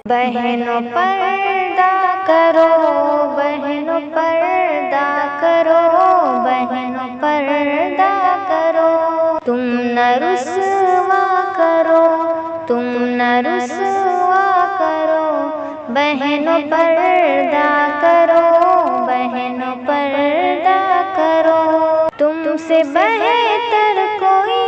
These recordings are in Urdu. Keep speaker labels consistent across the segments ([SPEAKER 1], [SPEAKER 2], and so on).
[SPEAKER 1] بہنوں پردہ کرو، بہنوں پردہ کرو، بہنوں پردہ کرو، تم نہ رسوا کرو، تم نہ رسوا کرو، بہنوں پردہ کرو، بہنوں پردہ کرو، تم سے بہتر کوئی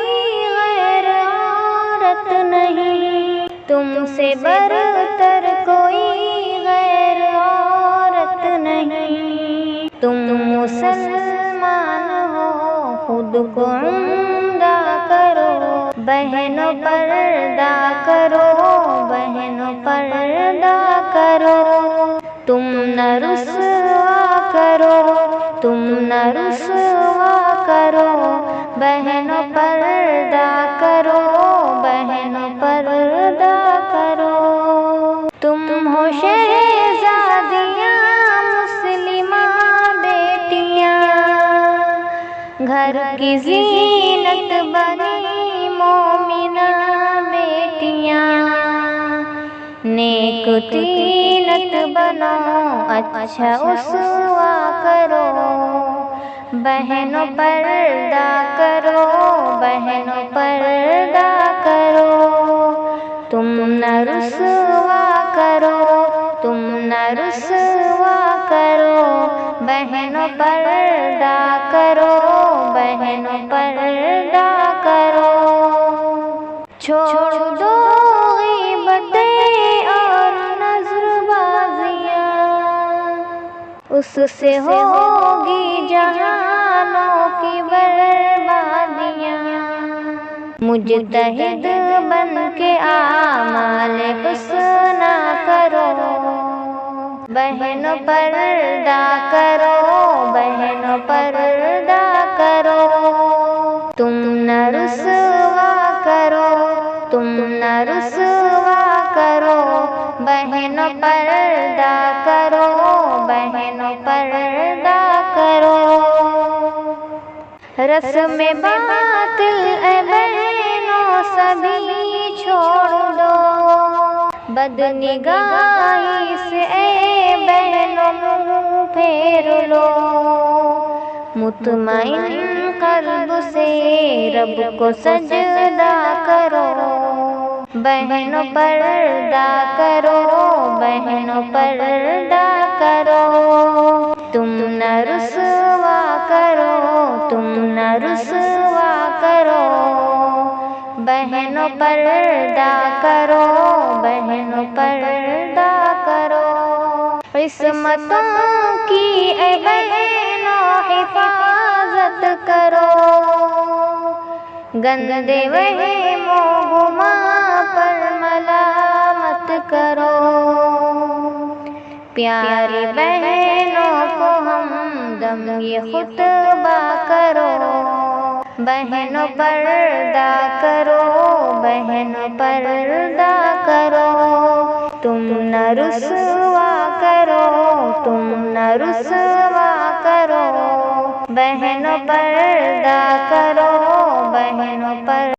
[SPEAKER 1] غیر عورت نہیں، تم سے برتر کوئی غیر عورت نہیں، تم مسلمان ہو خود کو عمدہ کرو، بہنوں پردہ کرو، بہنوں پردہ کرو، تم نہ رسوا کرو، تم نہ رسوا کرو، بہنوں پردہ کرو، بہنوں پردہ کرو، تم ہو شہزادیاں مسلمہ بیٹیاں، گھر کی زینت بنی مومنہ بیٹیاں، نیک طینت بنو اچھا اسوہ کرو، بہنوں پردہ کرو، بہنوں پردہ کرو، تم نہ رسوا کرو، تم نہ رسوا کرو، بہنوں پردہ کرو، بہنوں پردہ کرو، چھوڑ دو غیبتیں اور نظر بازیاں، اس سے ہوگی جہانوں کی بربادیاں، مجتہد بن کے اعمال حسنہ کرو، بہنوں پردہ کرو، بہنوں پردہ کرو، تم نہ رسوا کرو، تم نہ رسوا کرو، بہنوں پردہ کرو، بہنوں پردہ کرو، رسم باطل اے بہنوں سبھی چھوڑ دو، بد نگاہی سے اے بہنوں منہ پھیر لو، مطمئن قلب سے رب کو سجدہ کرو، بہنوں پردہ کرو، بہنوں پردہ کرو، تم نہ رسوا کرو، تم نہ رسوا کرو، بہنوں پردہ کرو، بہنوں پردہ کرو، عصمتوں کی اے بہنوں حفاظت کرو، گندے وہم و گماں پر ملامت کرو، پیاری بہنوں کو ہمدم یہ خطبہ کرو، بہنوں پردہ کرو، بہنوں پردہ کرو، تم نہ رسوا کرو، تم نہ رسوا کرو، بہنوں پردہ کرو، بہنوں پر